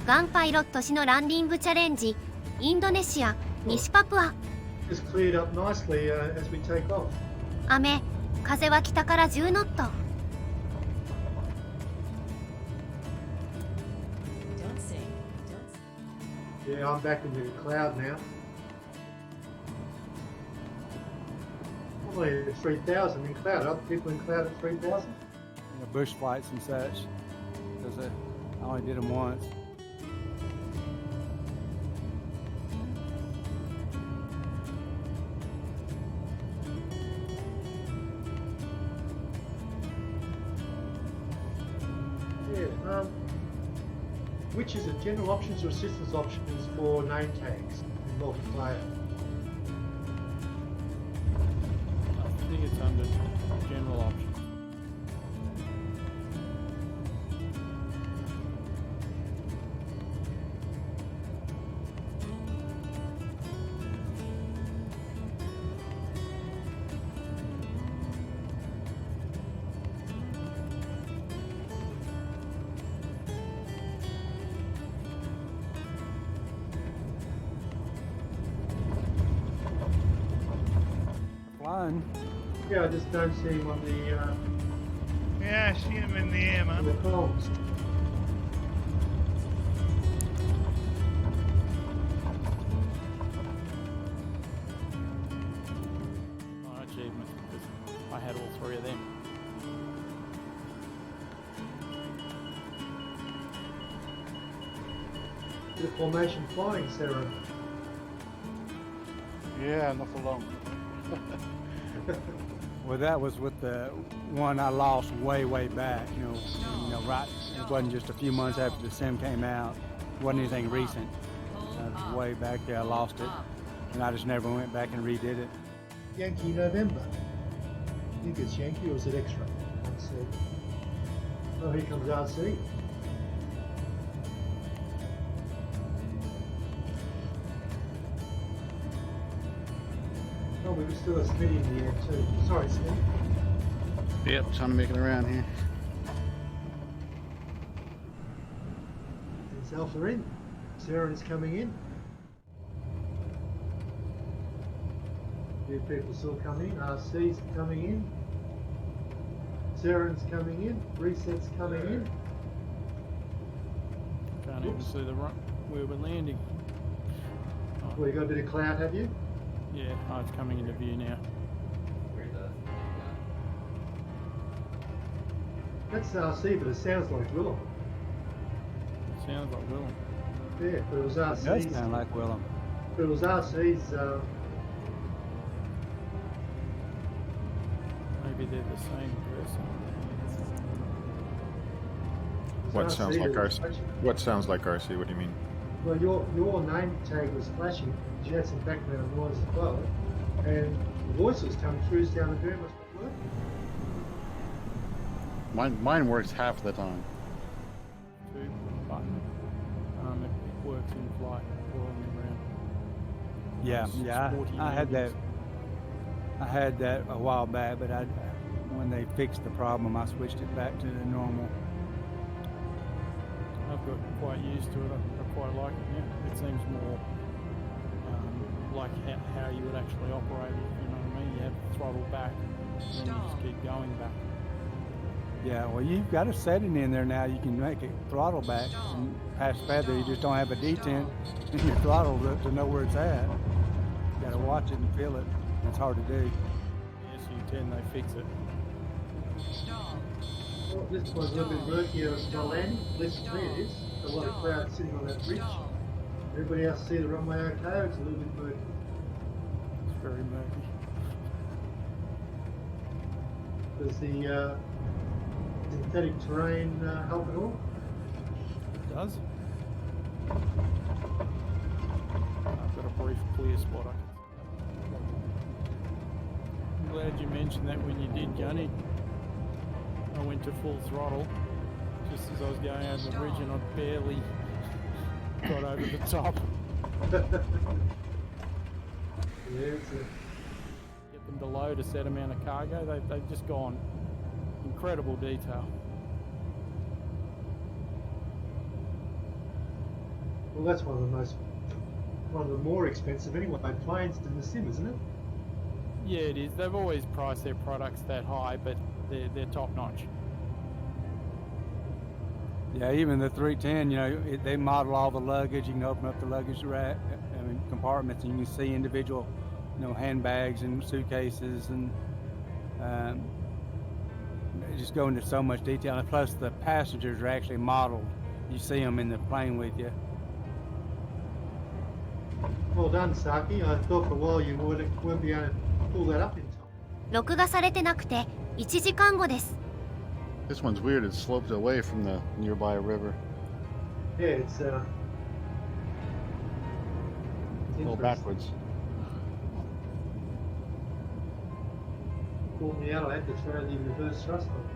ガンパイロット氏のランディングチャレンジ、インドネシア、西パプア。Just cleared up nicely as we take off. 雨、風は北から10ノット。Yeah, I'm back in the cloud now. Only 3,000 in cloud. Other people in cloud at 3,000. Bush flights and such, because I only did them once. Yeah. Which is it? General options or assistance options for name tags in multiplayer? I think it's under general options. Flying. Yeah, I just don't see him on the Yeah, I see him in the air, on man. the comms. My achievement, because I had all three of them. The formation flying, Sarah. Yeah, not for long. Well, that was with the one I lost way back. You know, right. It wasn't just a few months after the sim came out. It wasn't anything recent. It was way back there. I lost it, and I just never went back and redid it. Yankee November. I think it's Yankee, or is it extra? Let's see. Oh, here comes RC. Oh, we've still got Smitty in the air too. Sorry, Smitty. Yep, trying to make it around here. There's Alpha in. Sarah is coming in. New people still coming in. RC's coming in. Saren's coming in. Reset's coming in. Can't even see the run where we're landing. Well, you got a bit of cloud, have you? Yeah, oh, it's coming into view now. That's RC, but it sounds like Willem. Sounds like Willem. Yeah, but it was It does RC's. sound like Willem. But it was RC's. Maybe they're the same person. What sounds like RC? Flashing. What sounds like RC? What do you mean? Well, your name tag was flashing. You had some background noise as well, and the voice was coming through down the very much working. Mine works half the time. Two button. It works in flight or on the ground. Yeah, It's yeah. 40 I had that. landings. I had that a while back, but when they fixed the problem, I switched it back to the normal. I've got quite used to it. I quite like it now. It seems more like how you would actually operate it. You know what I mean? You have the throttle back, and then you just keep going back. Yeah, well, you've got a setting in there now. You can make it throttle back and pass feather. You just don't have a detent in your throttle to know where it's at. You got to watch it and feel it. It's hard to do. SU-10, they fix it. Well, this was a little bit murkier as well landing. Less clear it is. A lot of cloud sitting on that ridge. Everybody else see the runway okay? It's a little bit murky. It's very murky. Does the synthetic terrain help at all? It does. I've got a brief clear spot. I'm glad you mentioned that when you did, Gunny. I went to full throttle just as I was going over the ridge and I barely got over the top. Yeah, it's Get them to load a set amount of cargo. They've just gone incredible detail. Well, that's one of the more expensive anyway planes in the sim, isn't it? Yeah, it is. They've always priced their products that high, but they're top notch. Yeah, even the 310, you know, they model all the luggage. You can open up the luggage rack, compartments, and you can see individual, you know, handbags and suitcases, and they just go into so much detail. And plus, the passengers are actually modeled. You see them in the plane with you. Well done, Saki. I thought for a while you weren't be able to pull that up in time. 録画されてなくて1時間後です。 This one's weird. It sloped away from the nearby river. Yeah, it's A little interesting. backwards. Caught me out. I had to throw the reverse thrust on.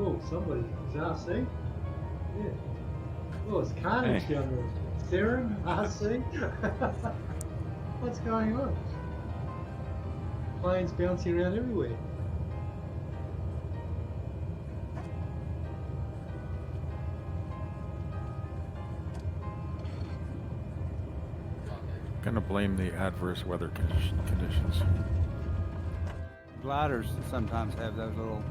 Oh, somebody. Is it RC? Yeah. Oh, it's carnage Hey. down there. Serum? RC? What's going on? Planes bouncing around everywhere. Gonna blame the adverse weather conditions. Gliders sometimes have those little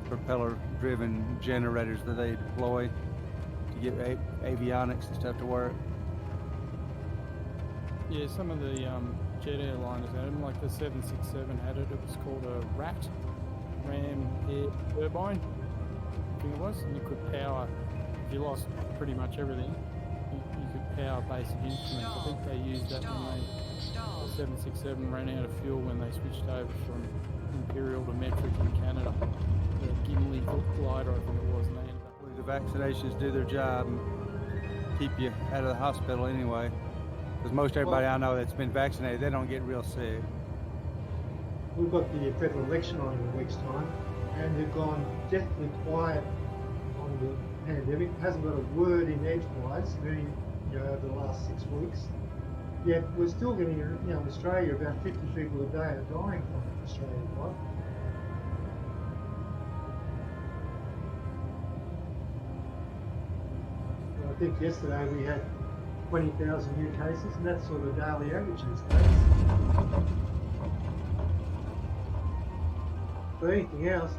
propeller-driven generators that they deploy to get avionics and stuff to work. Yeah, some of the jet airliners had them, like the 767 had it. It was called a RAT, Ram Air Turbine, I think it was, and you could power, if you lost pretty much everything, you could power basic instruments. I think they used that when the 767 ran out of fuel when they switched over from Imperial to metric in Canada. The Gimli glider, I think it was, and they ended up. The vaccinations do their job and keep you out of the hospital anyway. Because most everybody I know that's been vaccinated, they don't get real sick. We've got the federal election on in a week's time, and they've gone deathly quiet on the pandemic. Hasn't got a word in edgewise really, over the last 6 weeks. Yet we're still getting, in Australia, about 50 people a day are dying from it, Australia, right? I think yesterday we had 20,000 new cases, and that's sort of daily average these days. But anything else,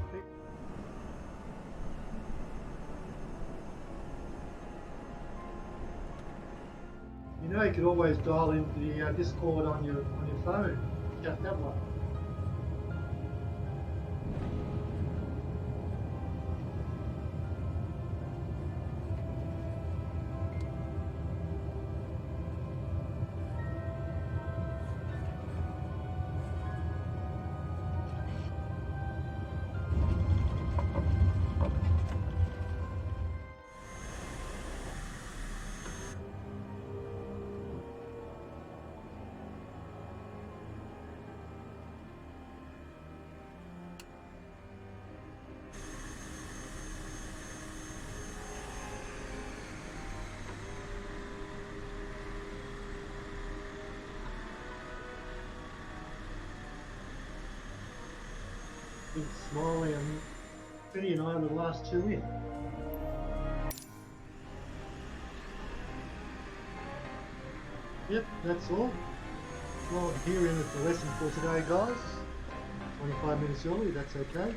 you could always dial into the Discord on your phone. Yeah, that one. Big smiley, and Benny and I were the last two in. Yep, that's all. Well, here in at the lesson for today, guys. 25 minutes early, that's okay.